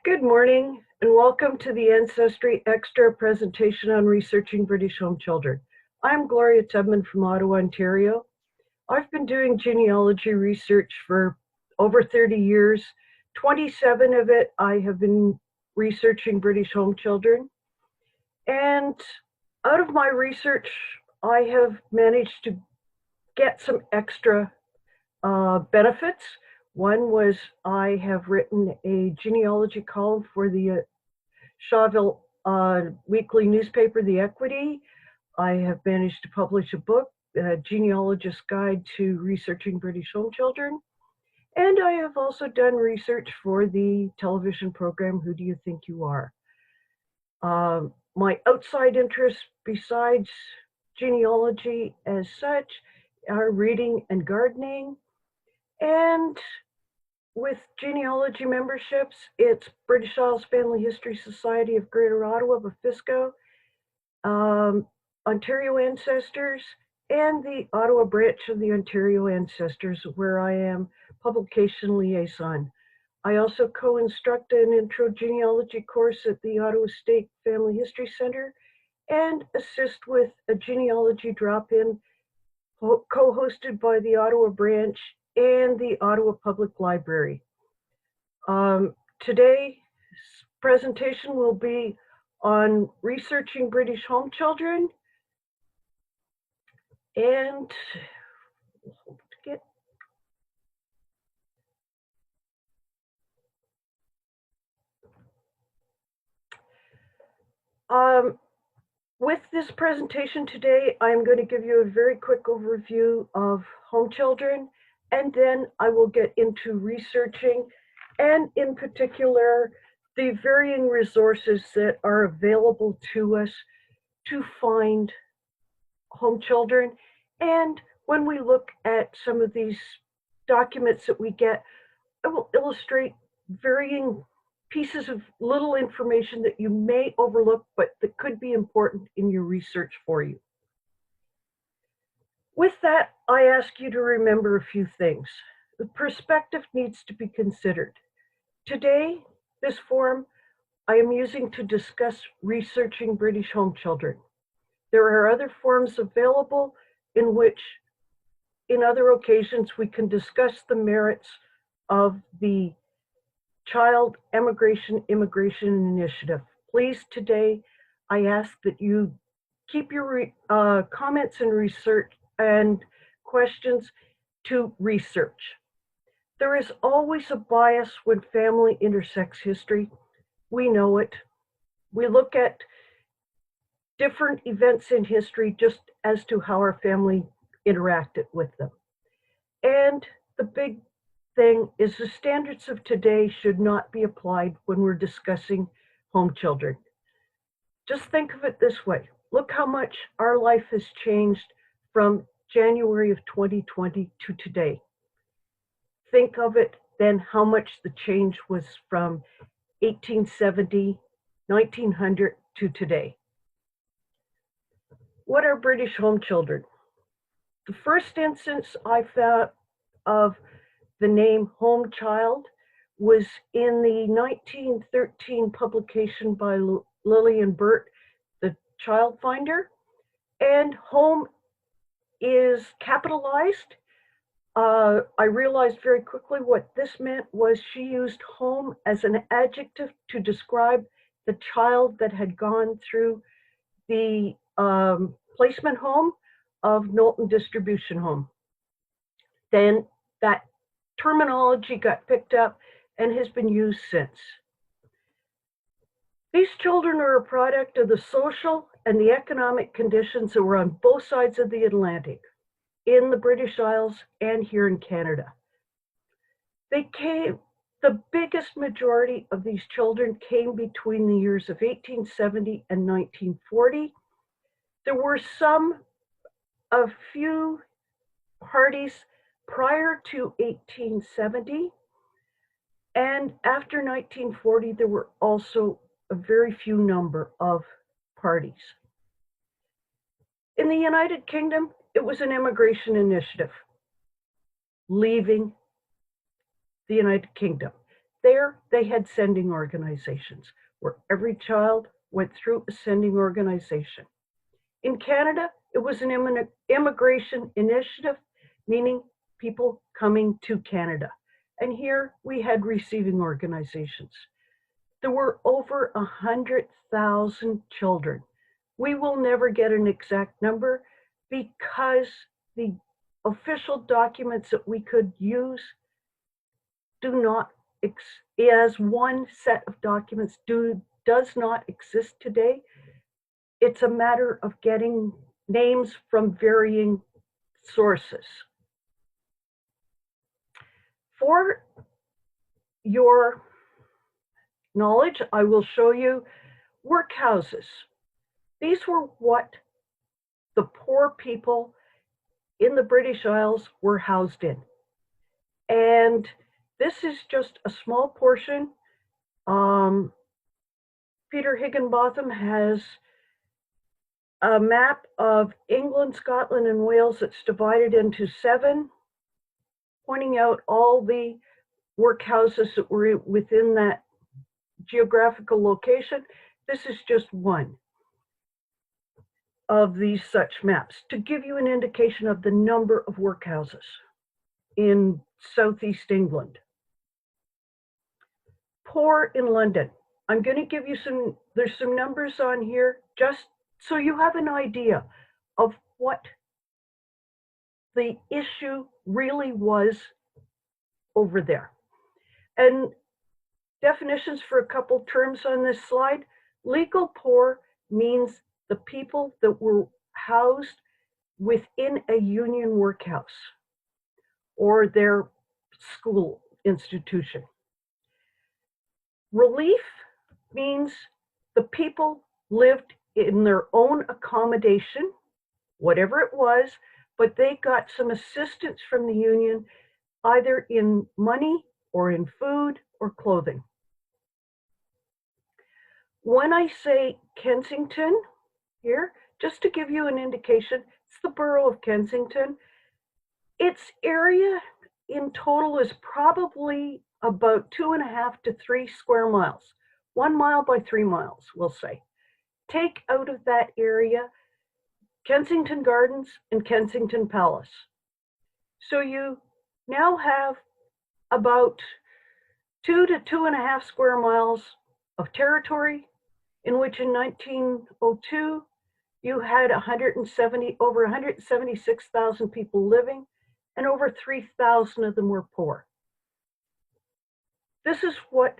Good morning and welcome to the Ancestry Extra presentation on researching British home children. I'm Gloria Tubman from Ottawa, Ontario. I've been doing genealogy research for over 30 years. 27 of it I have been researching British home children. And out of my research, I have managed to get some extra benefits. One was I have written a genealogy column for the Shawville weekly newspaper, The Equity. I have managed to publish a book, a genealogist's guide to researching British home children. And I have also done research for the television program, Who Do You Think You Are? My outside interests besides genealogy as such are reading and gardening. And with genealogy memberships, it's British Isles Family History Society of Greater Ottawa, BAFISCO, Ontario Ancestors, and the Ottawa branch of the Ontario Ancestors, where I am publication liaison. I also co-instruct an intro genealogy course at the Ottawa State Family History Center and assist with a genealogy drop-in co-hosted by the Ottawa branch and the Ottawa Public Library. Today's presentation will be on researching British home children, and with this presentation today, I'm going to give you a very quick overview of home children, and then I will get into researching, and in particular, the varying resources that are available to us to find home children. And when we look at some of these documents that we get, I will illustrate varying pieces of little information that you may overlook, but that could be important in your research for you. With that, I ask you to remember a few things. The perspective needs to be considered. Today, this forum I am using to discuss researching British home children. There are other forums available in which, in other occasions, we can discuss the merits of the Child Immigration Initiative. Please, today, I ask that you keep your comments and research and questions to research. There is always a bias when family intersects history. We know it. We look at different events in history just as to how our family interacted with them. And the big thing is the standards of today should not be applied when we're discussing home children. Just think of it this way. Look how much our life has changed from January of 2020 to today. Think of it then how much the change was from 1870, 1900 to today. What are British home children? The first instance I found of the name home child was in the 1913 publication by Lillian Burt, The Child Finder, and home is capitalized. I realized very quickly what this meant was she used home as an adjective to describe the child that had gone through the placement home of Knowlton Distribution Home. Then that terminology got picked up and has been used since. These children are a product of the social and the economic conditions that were on both sides of the Atlantic, in the British Isles and here in Canada. The biggest majority of these children came between the years of 1870 and 1940. There were a few parties prior to 1870, and after 1940, there were also a very few number of parties. In the United Kingdom, it was an immigration initiative, leaving the United Kingdom. There, they had sending organizations where every child went through a sending organization. In Canada, it was an immigration initiative, meaning people coming to Canada. And here we had receiving organizations. There were over 100,000 children. We will never get an exact number because the official documents that we could use do not, as one set of documents does not exist today. It's a matter of getting names from varying sources. For your knowledge, I will show you workhouses. These were what the poor people in the British Isles were housed in. And this is just a small portion. Peter Higginbotham has a map of England, Scotland, and Wales that's divided into 7, pointing out all the workhouses that were within that geographical location. This is just one of these such maps to give you an indication of the number of workhouses in southeast England. Poor in London. I'm going to give you there's some numbers on here just so you have an idea of what the issue really was over there. And definitions for a couple terms on this slide. Legal poor means the people that were housed within a union workhouse or their school institution. Relief means the people lived in their own accommodation, whatever it was, but they got some assistance from the union, either in money or in food or clothing. When I say Kensington here, just to give you an indication, it's the borough of Kensington. Its area in total is probably about 2.5 to 3 square miles, 1 mile by 3 miles, we'll say. Take out of that area Kensington Gardens and Kensington Palace. So you now have about 2 to 2.5 square miles of territory in which in 1902 you had over 176,000 people living, and over 3,000 of them were poor. This is what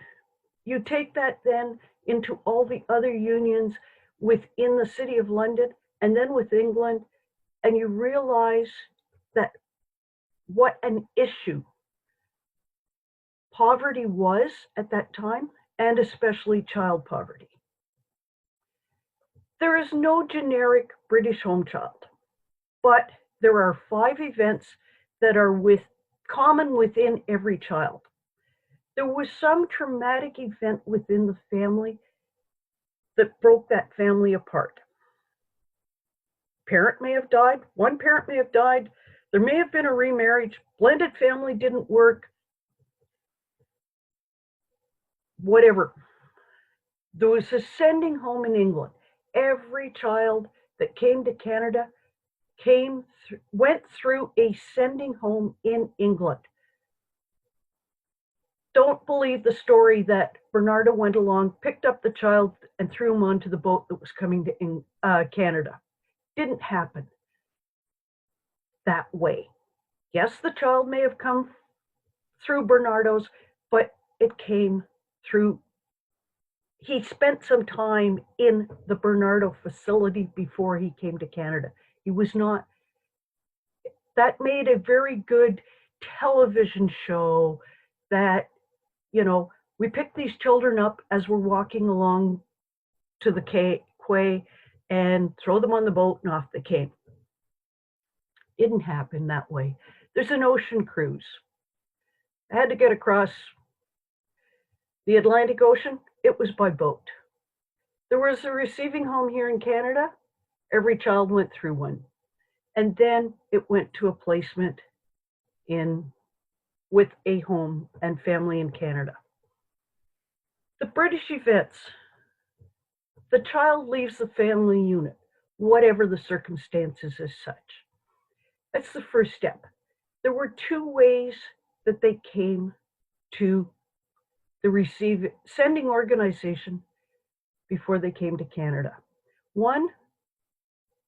you take that then into all the other unions within the City of London and then with England, and you realize that what an issue poverty was at that time, and especially child poverty. There is no generic British home child, but there are 5 events that are common within every child. There was some traumatic event within the family that broke that family apart. Parent may have died, one parent may have died, there may have been a remarriage, blended family didn't work, whatever. There was a sending home in England. Every child that came to Canada went through a sending home in England. Don't believe the story that Barnardo went along, picked up the child, and threw him onto the boat that was coming to Canada. Didn't happen that way. Yes, the child may have come through Barnardo's, but it came through. He spent some time in the Barnardo facility before he came to Canada. He was not. That made a very good television show that, we pick these children up as we're walking along to the quay and throw them on the boat and off they came. Didn't happen that way. There's an ocean cruise. I had to get across the Atlantic Ocean. It was by boat. There was a receiving home here in Canada. Every child went through one. And then it went to a placement with a home and family in Canada. The British events. The child leaves the family unit, whatever the circumstances as such. That's the first step. There were two ways that they came to the sending organization before they came to Canada. One,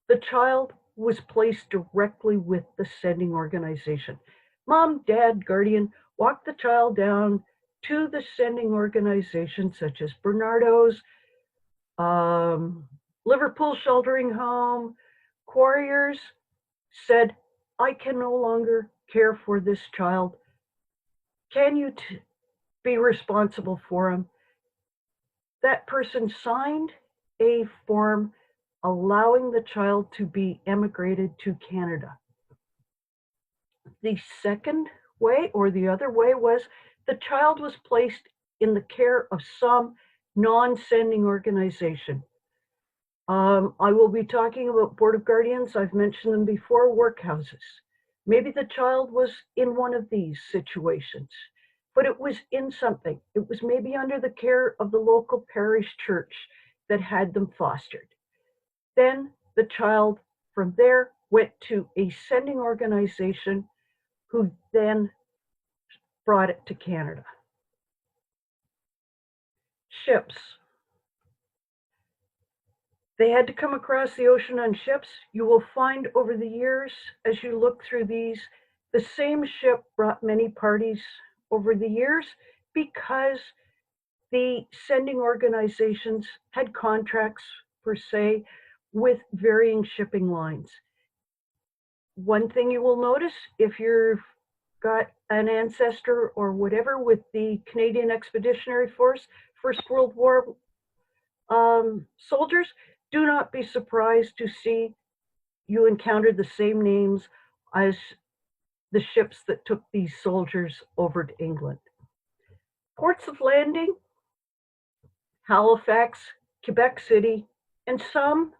the child was placed directly with the sending organization. Mom, dad, guardian walked the child down to the sending organization, such as Barnardo's, Liverpool Sheltering Home, Quarriers, said, I can no longer care for this child. Can you be responsible for him? That person signed a form allowing the child to be emigrated to Canada. The second way, or the other way, was the child was placed in the care of some non-sending organization. I will be talking about Board of Guardians. I've mentioned them before, workhouses. Maybe the child was in one of these situations, but it was in something. It was maybe under the care of the local parish church that had them fostered. Then the child from there went to a sending organization who then brought it to Canada. Ships. They had to come across the ocean on ships. You will find over the years, as you look through these, the same ship brought many parties over the years because the sending organizations had contracts, per se, with varying shipping lines. One thing you will notice, if you've got an ancestor or whatever with the Canadian Expeditionary Force, First World War soldiers, do not be surprised to see you encountered the same names as the ships that took these soldiers over to England. Ports of landing, Halifax, Quebec City, and some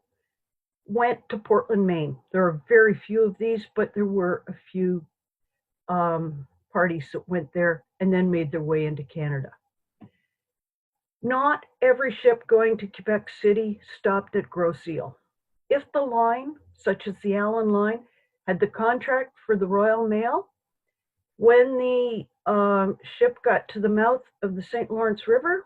went to Portland, Maine. There are very few of these, but there were a few parties that went there and then made their way into Canada. Not every ship going to Quebec City stopped at Gros Isle. If the line, such as the Allen Line, had the contract for the Royal Mail, when the ship got to the mouth of the St. Lawrence River,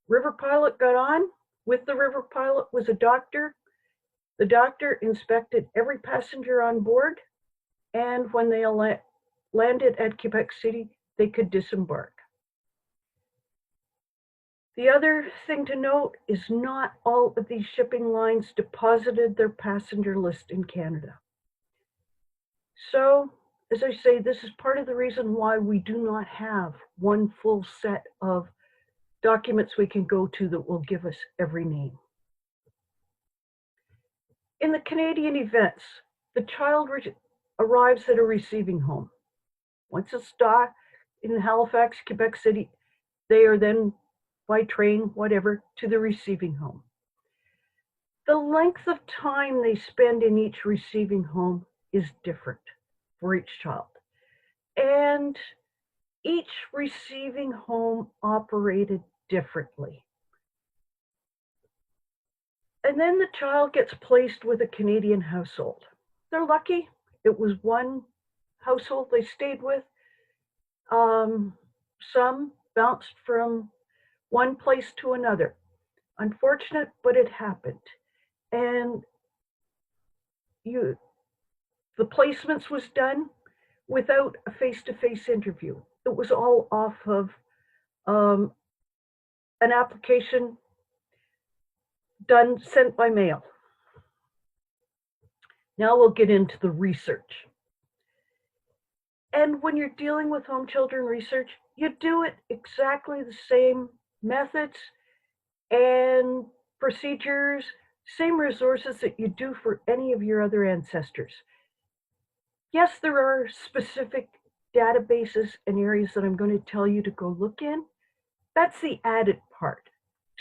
river pilot got on. With the river pilot was a doctor. The doctor inspected every passenger on board, and when they landed at Quebec City, they could disembark. The other thing to note is not all of these shipping lines deposited their passenger list in Canada. So, as I say, this is part of the reason why we do not have one full set of documents we can go to that will give us every name. In the Canadian events, the child arrives at a receiving home. Once it's docked in Halifax, Quebec City, they are then by train, whatever, to the receiving home. The length of time they spend in each receiving home is different for each child. And each receiving home operated differently. And then the child gets placed with a Canadian household. They're lucky. It was one household they stayed with. Some bounced from one place to another. Unfortunate, but it happened. And the placements was done without a face-to-face interview. It was all off of an application sent by mail. Now we'll get into the research. And when you're dealing with home children research, you do it exactly the same methods and procedures, same resources that you do for any of your other ancestors. Yes, there are specific databases and areas that I'm going to tell you to go look in. That's the added part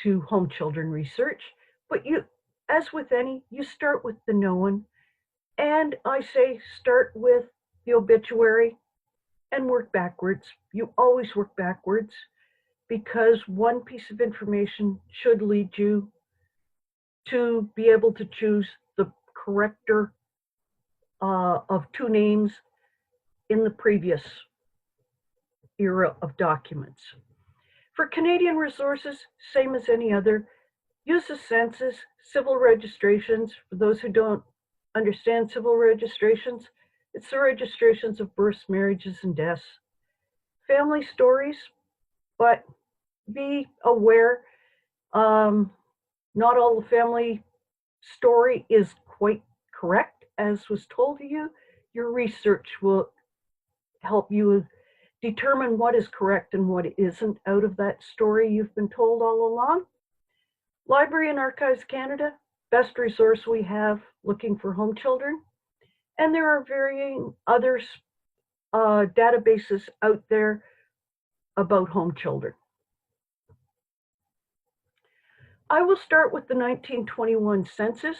to home children research. But you, as with any, you start with the known. And I say start with the obituary and work backwards. You always work backwards. because one piece of information should lead you to be able to choose the corrector of two names in the previous era of documents. For Canadian resources, same as any other, use the census, civil registrations. For those who don't understand civil registrations, it's the registrations of births, marriages, and deaths. Family stories, but be aware, not all the family story is quite correct as was told to you. Your research will help you determine what is correct and what isn't out of that story you've been told all along. Library and Archives Canada, best resource we have looking for home children. And there are varying other databases out there about home children. I will start with the 1921 census.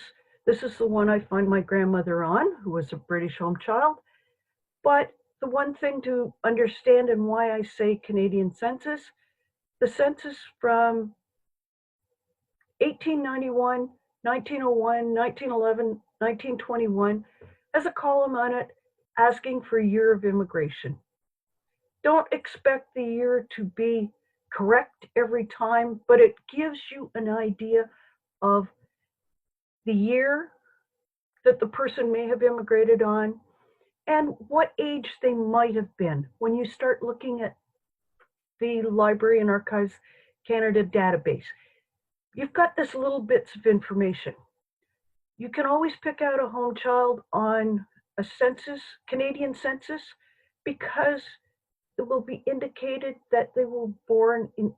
This is the one I find my grandmother on, who was a British home child. But the one thing to understand and why I say Canadian Census, the census from 1891, 1901, 1911, 1921 has a column on it asking for year of immigration. Don't expect the year to be correct every time, but it gives you an idea of the year that the person may have immigrated on and what age they might have been when you start looking at the Library and Archives Canada database. You've got this little bits of information. You can always pick out a home child on a census, Canadian census, because it will be indicated that they were born in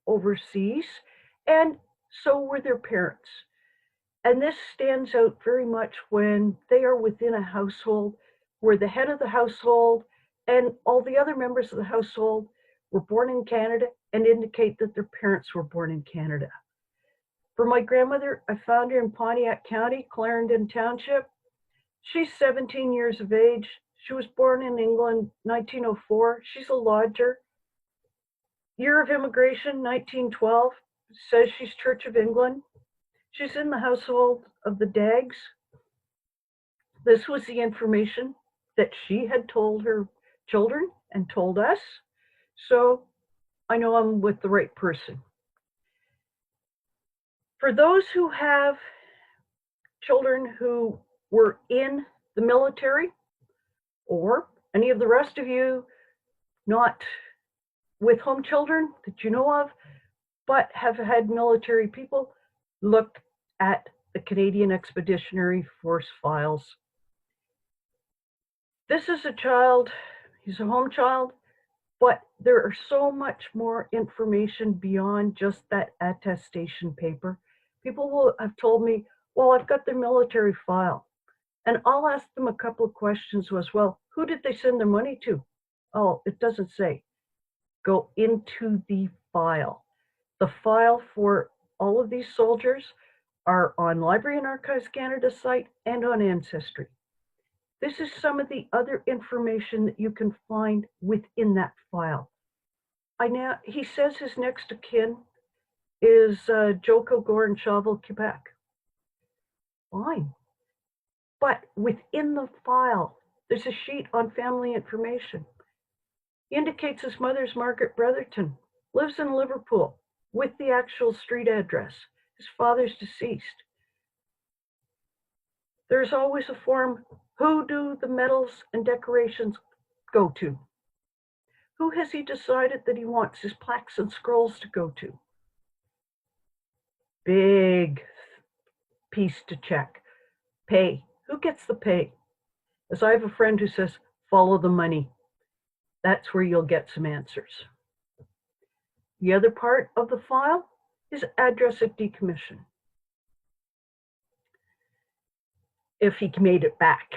overseas, and so were their parents. And this stands out very much when they are within a household where the head of the household and all the other members of the household were born in Canada and indicate that their parents were born in Canada. For my grandmother, I found her in Pontiac County, Clarendon Township. She's 17 years of age. She was born in England, 1904. She's a lodger. Year of immigration, 1912. Says she's Church of England. She's in the household of the Daggs. This was the information that she had told her children and told us. So I know I'm with the right person. For those who have children who were in the military, or any of the rest of you not with home children that you know of, but have had military people, look at the Canadian Expeditionary Force files. This is a child, he's a home child, but there are so much more information beyond just that attestation paper. People will have told me, well, I've got the military file. And I'll ask them a couple of questions as well. Who did they send their money to? Oh, it doesn't say. Go into the file. The file for all of these soldiers are on Library and Archives Canada site and on Ancestry. This is some of the other information that you can find within that file. He says his next of kin is Joko Goran Shovel, Quebec. Fine. But within the file, there's a sheet on family information. He indicates his mother's Margaret Brotherton, lives in Liverpool with the actual street address. His father's deceased. There's always a form, who do the medals and decorations go to? Who has he decided that he wants his plaques and scrolls to go to? Big piece to check. Pay. Who gets the pay? As I have a friend who says, follow the money. That's where you'll get some answers. The other part of the file is address of decommission. If he made it back,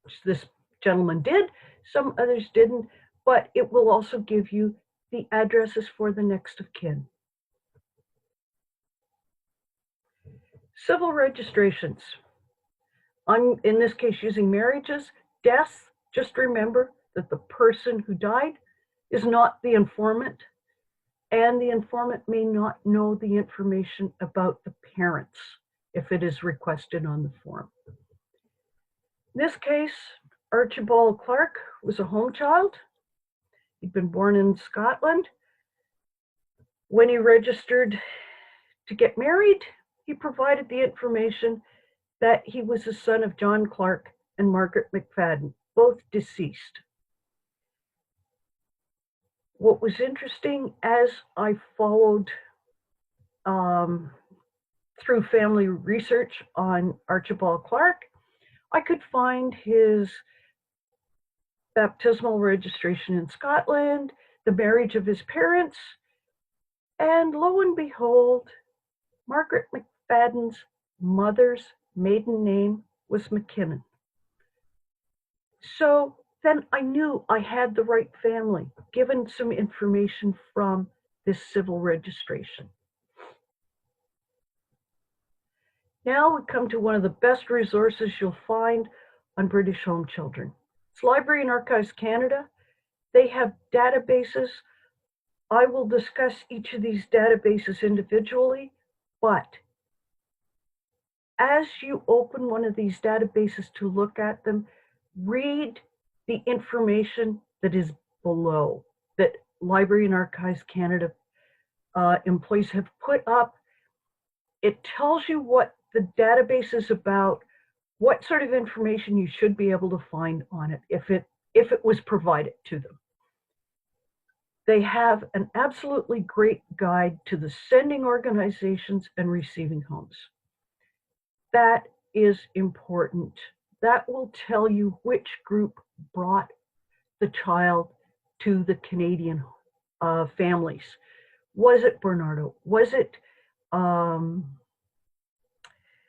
which this gentleman did, some others didn't, but it will also give you the addresses for the next of kin. Civil registrations. I'm, in this case, using marriages, deaths. Just remember that the person who died is not the informant. and the informant may not know the information about the parents if it is requested on the form. In this case, Archibald Clark was a home child. He'd been born in Scotland. When he registered to get married, he provided the information that he was the son of John Clark and Margaret McFadden, both deceased. What was interesting as I followed through family research on Archibald Clark, I could find his baptismal registration in Scotland, the marriage of his parents, and lo and behold, Margaret McFadden's mother's maiden name was McKinnon. So then I knew I had the right family, given some information from this civil registration. Now we come to one of the best resources you'll find on British home children. It's Library and Archives Canada. They have databases. I will discuss each of these databases individually, but as you open one of these databases to look at them, read the information that is below, that Library and Archives Canada employees have put up. It tells you what the database is about, what sort of information you should be able to find on it if it was provided to them. They have an absolutely great guide to the sending organizations and receiving homes. That is important. That will tell you which group brought the child to the Canadian families. Was it Barnardo? Was it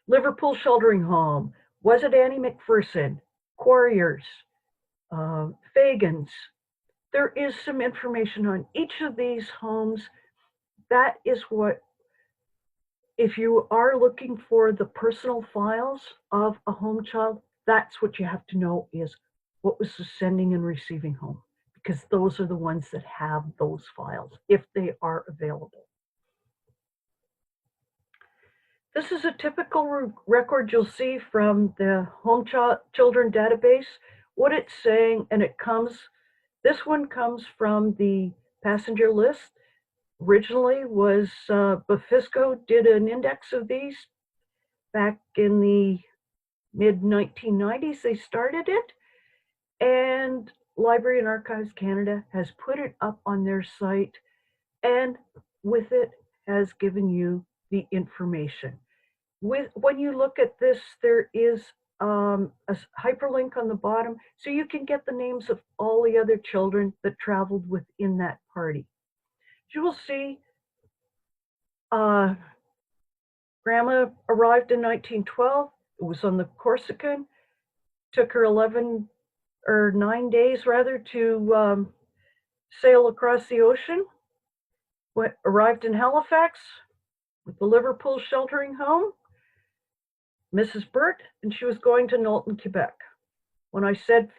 Liverpool Sheltering Home? Was it Annie McPherson? Quarriers? Fagans? There is some information on each of these homes. That is what, if you are looking for the personal files of a home child, that's what you have to know is what was the sending and receiving home, because those are the ones that have those files, if they are available. This is a typical record you'll see from the Home Children database. What it's saying, and this one comes from the passenger list. Originally was Bafisco did an index of these back in the mid-1990s. They started it, and Library and Archives Canada has put it up on their site, and with it has given you the information. When you look at this, there is a hyperlink on the bottom, so you can get the names of all the other children that traveled within that party. As you will see, Grandma arrived in 1912. It was on the Corsican. Took her 9 days rather to sail across the ocean. Arrived in Halifax with the Liverpool Sheltering Home, Mrs. Burt, and she was going to Knowlton, Quebec. When I said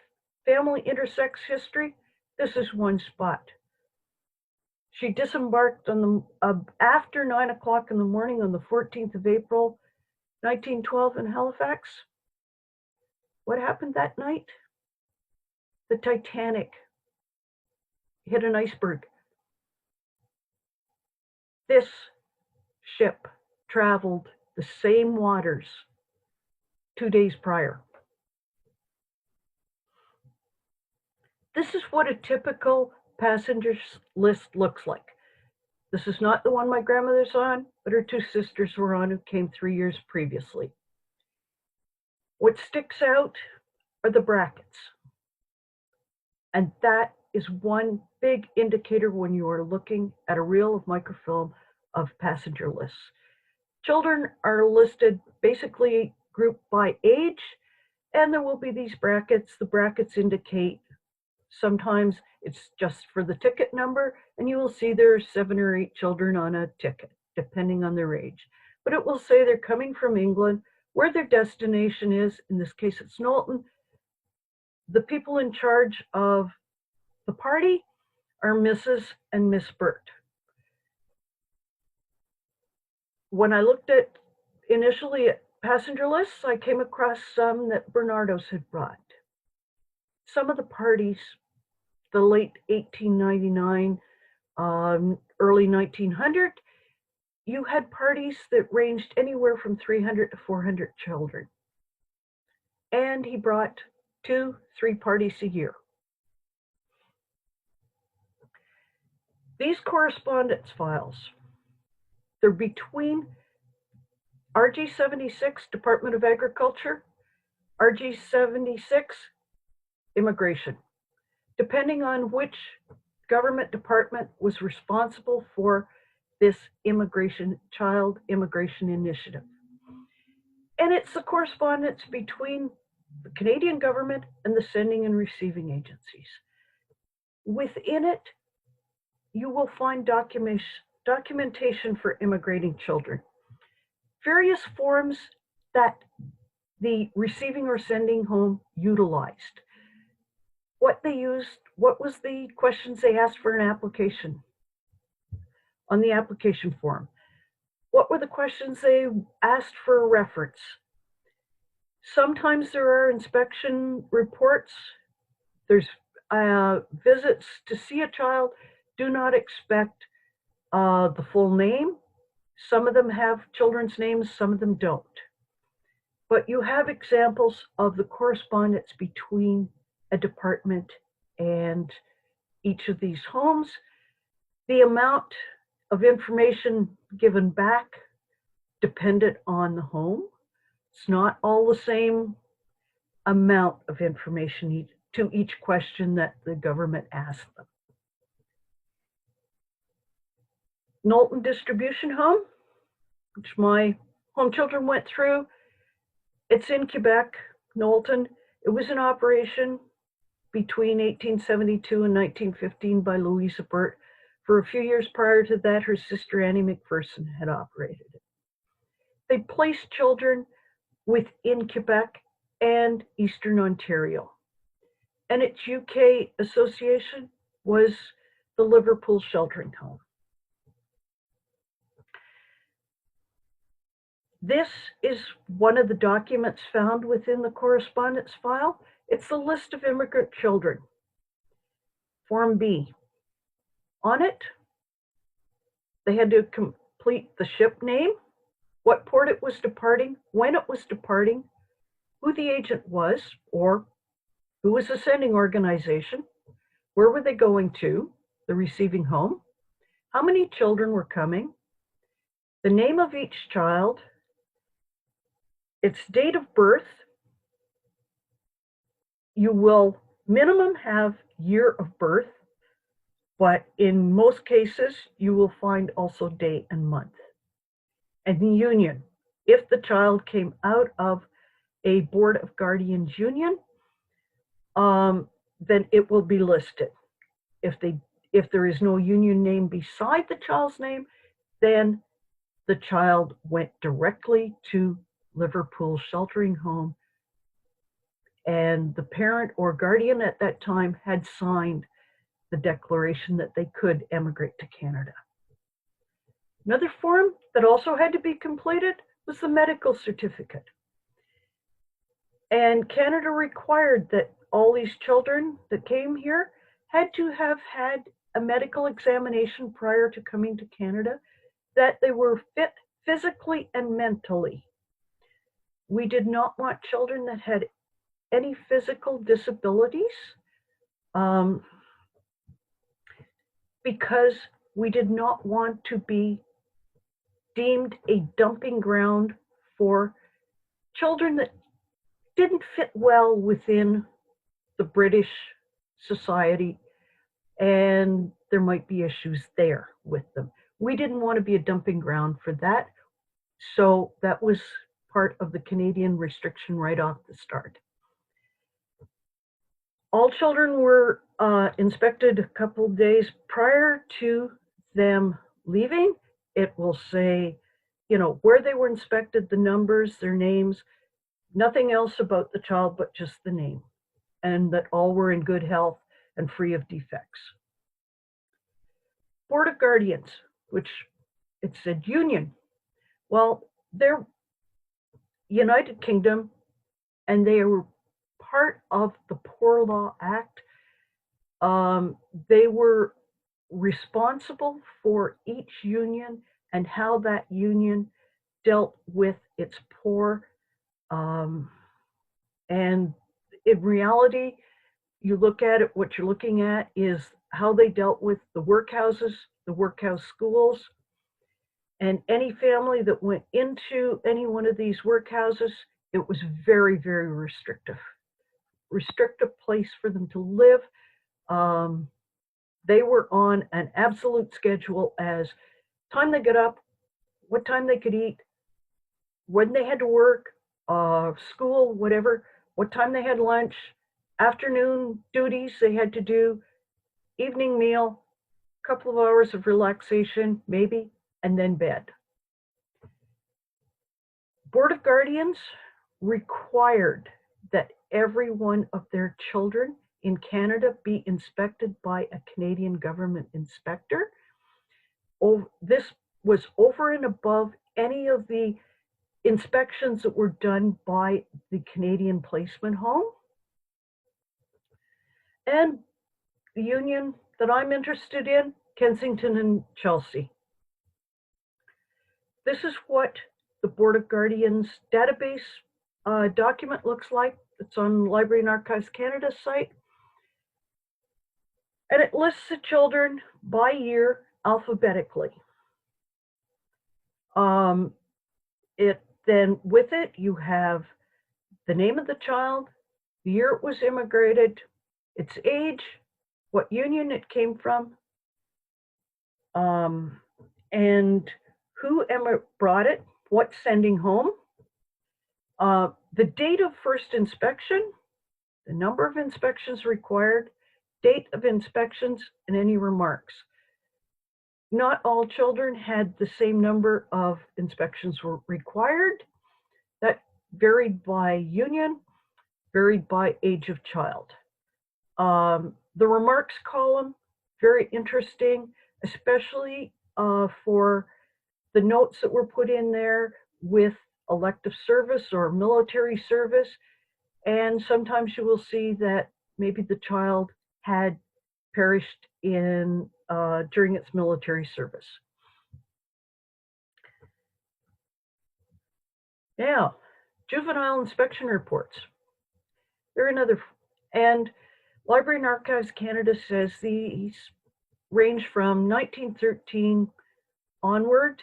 family intersects history, this is one spot. She disembarked on after 9 o'clock in the morning on the 14th of April, 1912 in Halifax. What happened that night? The Titanic hit an iceberg. This ship traveled the same waters 2 days prior. This is what a typical passenger list looks like. This is not the one my grandmother's on, but her two sisters were on who came 3 years previously. What sticks out are the brackets. And that is one big indicator when you are looking at a reel of microfilm of passenger lists. Children are listed basically grouped by age, and there will be these brackets. The brackets indicate sometimes it's just for the ticket number, and you will see there are 7 or 8 children on a ticket, depending on their age. But it will say they're coming from England, where their destination is. In this case, it's Knowlton. The people in charge of the party are Mrs. and Miss Burt. when I looked at initially at passenger lists, I came across some that Barnardo's had brought. Some of the parties, the late 1899, early 1900, you had parties that ranged anywhere from 300 to 400 children. And he brought 2-3 parties a year. These correspondence files, they're between RG 76, Department of Agriculture, RG 76, Immigration, depending on which government department was responsible for this child immigration initiative. And it's the correspondence between the Canadian government and the sending and receiving agencies. Within it, you will find documentation for immigrating children, various forms that the receiving or sending home utilized, what they used, what was the questions they asked for an application, on the application form, what were the questions they asked for a reference. Sometimes there are inspection reports, there's visits to see a child. Do not expect the full name. Some of them have children's names, some of them don't. But you have examples of the correspondence between a department and each of these homes. The amount of information given back depended on the home. It's not all the same amount of information to each question that the government asked them. Knowlton Distribution Home, which my home children went through, it's in Quebec, Knowlton. It was in operation between 1872 and 1915 by Louisa Burt. For a few years prior to that, her sister Annie McPherson had operated it. They placed children within Quebec and Eastern Ontario. And its UK association was the Liverpool Sheltering Home. This is one of the documents found within the correspondence file. It's the list of immigrant children, Form B. On it, they had to complete the ship name, what port it was departing, when it was departing, who the agent was, or who was the sending organization, where were they going to, the receiving home, how many children were coming, the name of each child, its date of birth. You will minimum have year of birth, but in most cases, you will find also day and month. And the union, if the child came out of a Board of Guardians union, then it will be listed. If there is no union name beside the child's name, then the child went directly to Liverpool Sheltering Home, and the parent or guardian at that time had signed the declaration that they could emigrate to Canada. Another form that also had to be completed was the medical certificate. And Canada required that all these children that came here had to have had a medical examination prior to coming to Canada, that they were fit physically and mentally. We did not want children that had any physical disabilities, because we did not want to be deemed a dumping ground for children that didn't fit well within the British society, and there might be issues there with them. We didn't want to be a dumping ground for that, so that was part of the Canadian restriction right off the start. All children were inspected a couple days prior to them leaving. It will say, where they were inspected, the numbers, their names, nothing else about the child but just the name, and that all were in good health and free of defects. Board of Guardians, which it said union. Well, they're United Kingdom, and they were part of the Poor Law Act. They were responsible for each union and how that union dealt with its poor. Um, and in reality, you look at it, what you're looking at is how they dealt with the workhouses, the workhouse schools, and any family that went into any one of these workhouses, it was very, very restrictive place for them to live. They were on an absolute schedule as time they get up, what time they could eat, when they had to work, school, whatever, what time they had lunch, afternoon duties they had to do, evening meal, couple of hours of relaxation, maybe, and then bed. Board of Guardians required that every one of their children in Canada be inspected by a Canadian government inspector. This was over and above any of the inspections that were done by the Canadian Placement Home. And the union that I'm interested in, Kensington and Chelsea. This is what the Board of Guardians database document looks like. It's on Library and Archives Canada's site. And it lists the children by year alphabetically. Then with it, you have the name of the child, the year it was immigrated, its age, what union it came from, and who brought it, what sending home, the date of first inspection, the number of inspections required, date of inspections, and any remarks. Not all children had the same number of inspections were required. That varied by union, varied by age of child. The remarks column, very interesting, especially for the notes that were put in there with elective service or military service. And sometimes you will see that maybe the child had perished during its military service. Now, juvenile inspection reports. They're another, and Library and Archives Canada says these range from 1913 onward.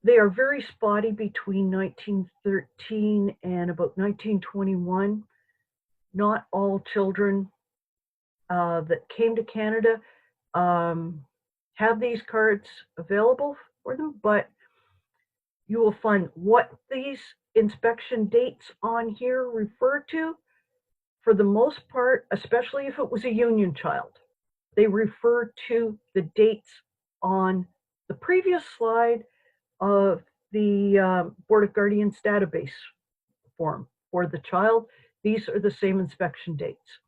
They are very spotty between 1913 and about 1921. Not all children that came to Canada have these cards available for them, but you will find what these inspection dates on here refer to. For the most part, especially if it was a union child, they refer to the dates on the previous slide of the Board of Guardians database form for the child. These are the same inspection dates.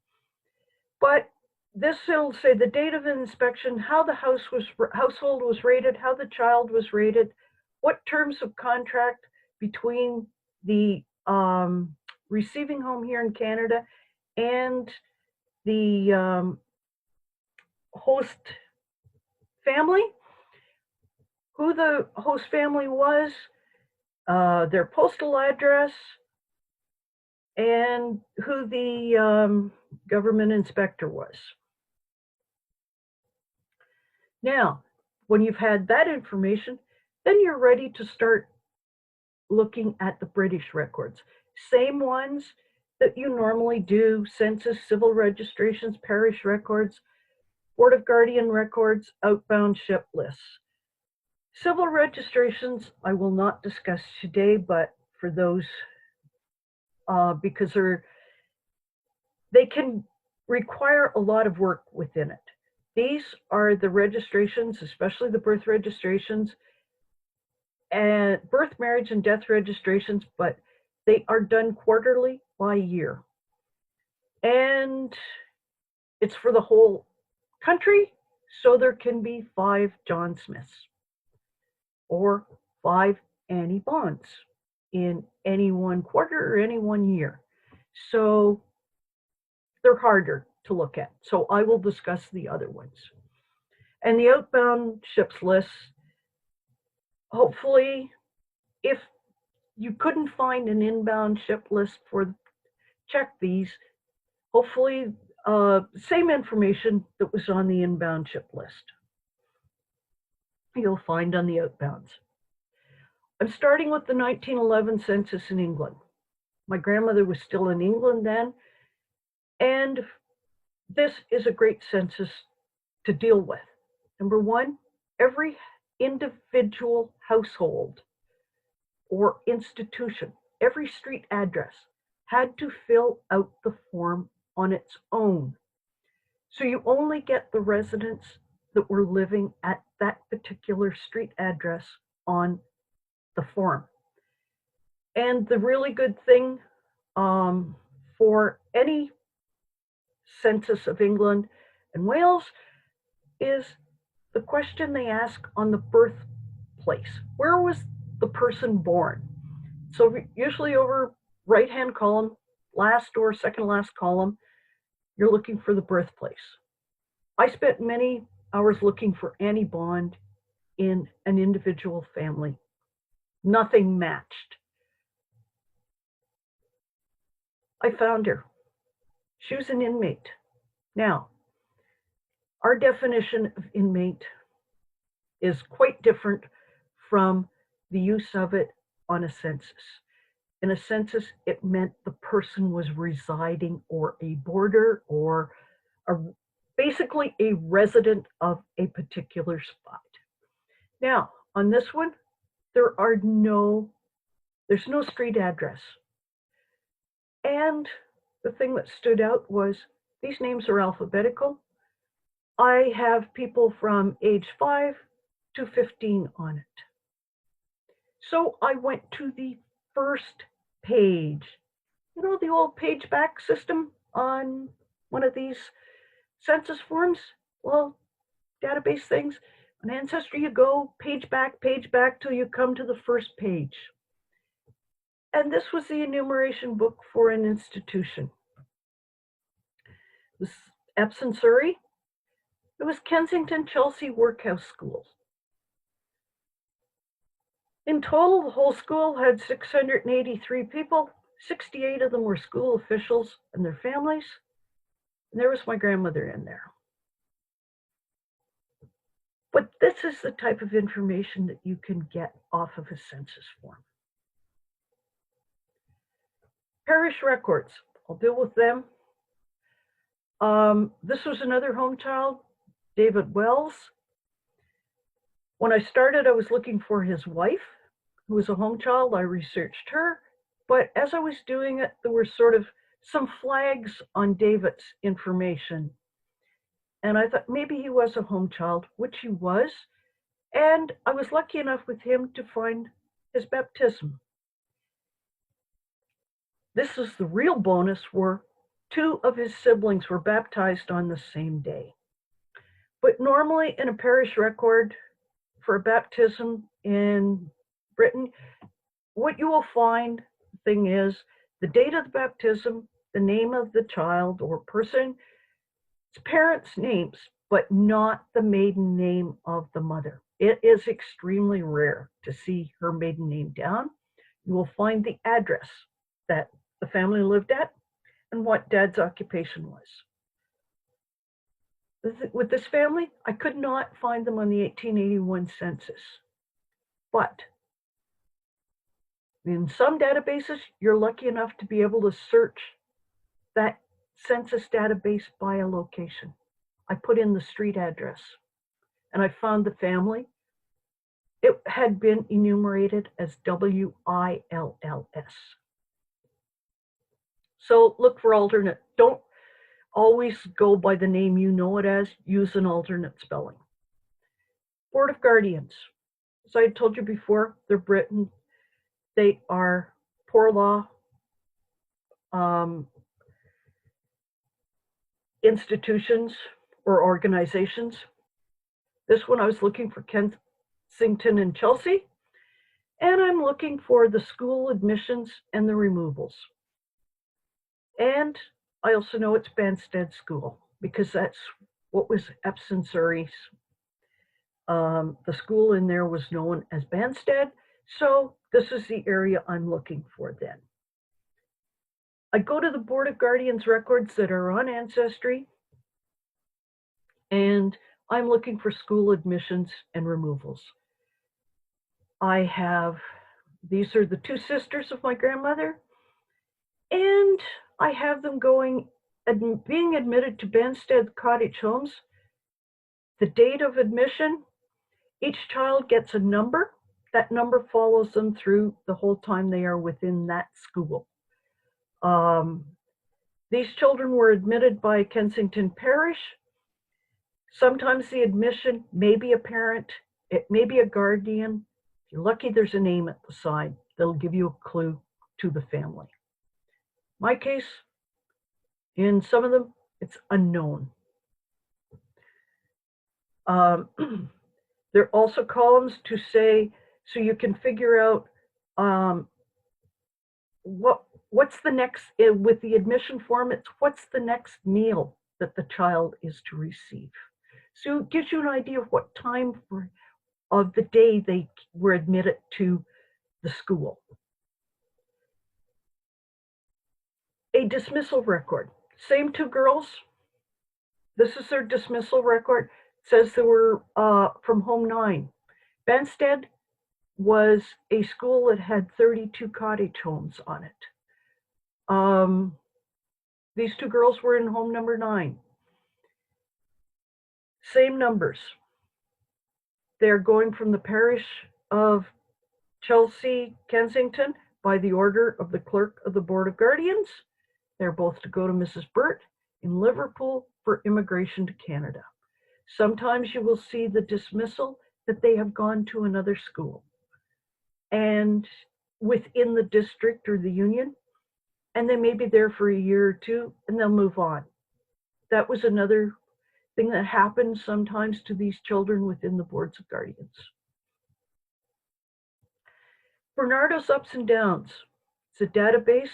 But this will say the date of inspection, how the household was rated, how the child was rated, what terms of contract between the receiving home here in Canada and the host family, who the host family was, their postal address, and who the government inspector was. Now, when you've had that information, then you're ready to start looking at the British records. Same ones that you normally do: census, civil registrations, parish records, Board of Guardian records, outbound ship lists. Civil registrations I will not discuss today, but for those, because they can require a lot of work within it. These are the registrations, especially the birth registrations, and birth, marriage, and death registrations, but they are done quarterly by year. And it's for the whole country, so there can be 5 John Smiths. or 5 Annie Bonds in any one quarter or any one year. So they're harder to look at. So I will discuss the other ones. And the outbound ships lists, hopefully, if you couldn't find an inbound ship list check these. Hopefully, same information that was on the inbound ship list you'll find on the outbounds. I'm starting with the 1911 census in England. My grandmother was still in England then, and this is a great census to deal with. Number one, every individual household or institution, every street address had to fill out the form on its own. So you only get the residents that were living at that particular street address on the form. And the really good thing for any census of England and Wales is the question they ask on the birthplace. Where was the person born? So usually over right-hand column, last or second last column, you're looking for the birthplace. I spent many hours looking for Annie Bond in an individual family. Nothing matched. I found her. She was an inmate. Now, our definition of inmate is quite different from the use of it on a census. In a census, it meant the person was residing or a boarder or basically a resident of a particular spot. Now, on this one, there's no street address. And the thing that stood out was these names are alphabetical. I have people from age 5 to 15 on it. So I went to the first page. You know the old page back system on one of these census forms? Well, database things. On Ancestry, you go page back till you come to the first page. And this was the enumeration book for an institution. This Epsom, Surrey. It was Kensington Chelsea Workhouse Schools. In total, the whole school had 683 people. 68 of them were school officials and their families. And there was my grandmother in there. But this is the type of information that you can get off of a census form. Parish records, I'll deal with them. This was another home child, David Wells. When I started, I was looking for his wife, who was a home child. I researched her, but as I was doing it, there were sort of some flags on David's information. And I thought maybe he was a home child, which he was. And I was lucky enough with him to find his baptism. This is the real bonus where 2 of his siblings were baptized on the same day. But normally in a parish record for a baptism in Britain, what you will find, the thing is, the date of the baptism, the name of the child or person, its parents' names, but not the maiden name of the mother. It is extremely rare to see her maiden name down. You will find the address that the family lived at and what Dad's occupation was. With this family, I could not find them on the 1881 census. But in some databases, you're lucky enough to be able to search that census database by a location. I put in the street address and I found the family. It had been enumerated as WILLS. So look for alternate. Don't always go by the name you know it as. Use an alternate spelling. Board of Guardians. As I told you before, they're Britain. They are poor law institutions or organizations. This one I was looking for Kensington and Chelsea, and I'm looking for the school admissions and the removals. And I also know it's Banstead School because that's what was Epsom Surrey's. The school in there was known as Banstead, so this is the area I'm looking for then. I go to the Board of Guardians records that are on Ancestry, and I'm looking for school admissions and removals. These are the two sisters of my grandmother, and I have them being admitted to Banstead Cottage Homes. The date of admission, each child gets a number. That number follows them through the whole time they are within that school. These children were admitted by Kensington Parish. Sometimes the admission may be a parent, it may be a guardian. If you're lucky, there's a name at the side that'll give you a clue to the family. My case, in some of them, it's unknown. There are also columns to say, so you can figure out what's the next, with the admission form, it's what's the next meal that the child is to receive. So it gives you an idea of what time of the day they were admitted to the school. A dismissal record. Same two girls. This is their dismissal record. It says they were from Home 9. Banstead was a school that had 32 cottage homes on it. These two girls were in home number 9. Same numbers. They're going from the parish of Chelsea, Kensington, by the order of the clerk of the Board of Guardians. They're both to go to Mrs. Burt in Liverpool for immigration to Canada. Sometimes you will see the dismissal that they have gone to another school and within the district or the union, and they may be there for a year or two and they'll move on. That was another thing that happens sometimes to these children within the boards of guardians. Barnardo's Ups and Downs. It's a database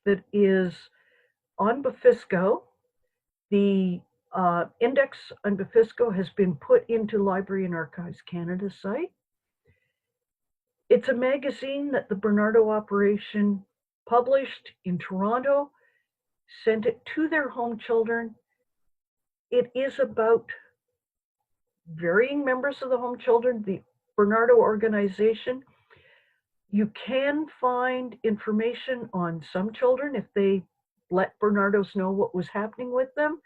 that is on Befisco. The index on Befisco has been put into Library and Archives Canada site. It's a magazine that the Barnardo operation published in Toronto, sent it to their home children. It is about varying members of the home children, the Barnardo organization. You can find information on some children if they let Barnardos know what was happening with them.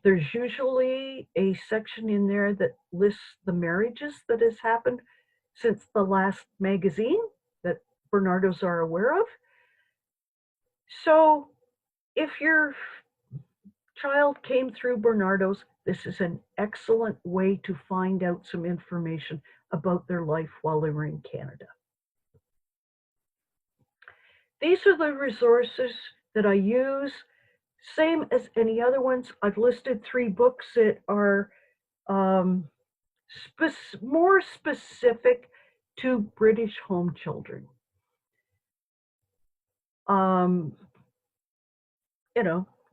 There's usually a section in there that lists the marriages that has happened since the last magazine that Barnardos are aware of. So if your child came through Barnardos, this is an excellent way to find out some information about their life while they were in Canada. These are the resources that I use, same as any other ones. I've listed 3 books that are more specific to British home children.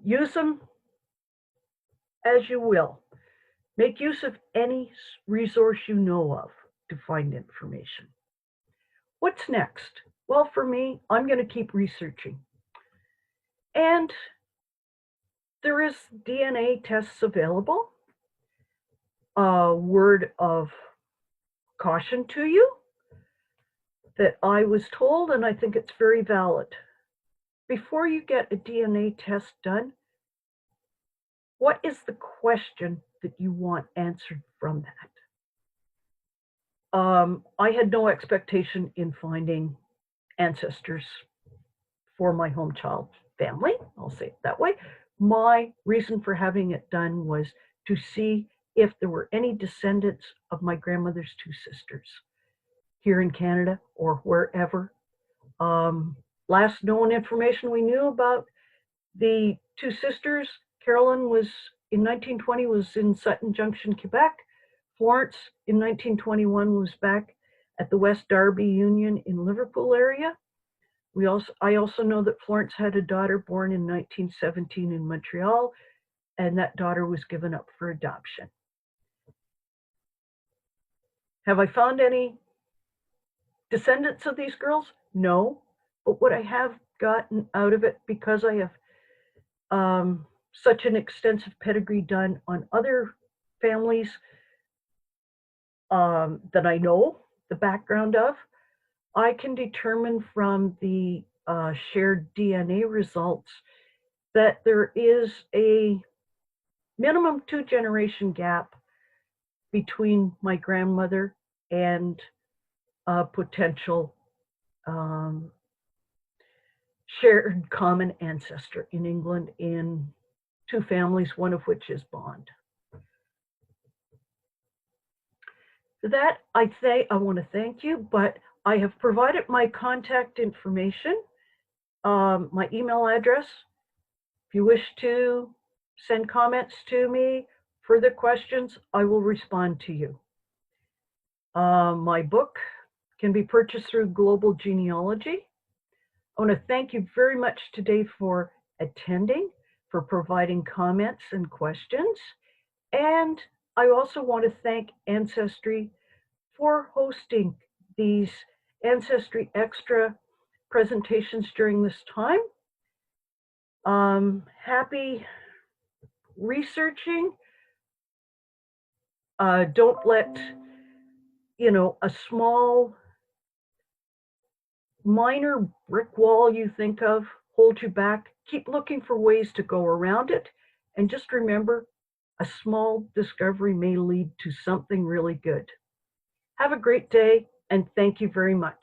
Use them as you will. Make use of any resource you know of to find information. What's next? Well, for me, I'm going to keep researching. And there is DNA tests available. A word of caution to you that I was told, and I think it's very valid. Before you get a DNA test done, what is the question that you want answered from that? I had no expectation in finding ancestors for my home child family, I'll say it that way. My reason for having it done was to see if there were any descendants of my grandmother's 2 sisters here in Canada or wherever. Last known information we knew about the 2 sisters, Carolyn was in 1920 was in Sutton Junction, Quebec. Florence in 1921 was back at the West Derby Union in Liverpool area. I also know that Florence had a daughter born in 1917 in Montreal, and that daughter was given up for adoption. Have I found any descendants of these girls? No, but what I have gotten out of it, because I have such an extensive pedigree done on other families that I know the background of, I can determine from the shared DNA results that there is a minimum 2-generation gap between my grandmother and a potential shared common ancestor in England in 2 families, one of which is Bond. For that, I want to thank you, but I have provided my contact information, my email address. If you wish to send comments to me, further questions, I will respond to you. My book can be purchased through Global Genealogy. I want to thank you very much today for attending, for providing comments and questions. And I also want to thank Ancestry for hosting these Ancestry Extra presentations during this time. Happy researching. Don't let, a small minor brick wall you think of hold you back. Keep looking for ways to go around it. And just remember, a small discovery may lead to something really good. Have a great day, and thank you very much.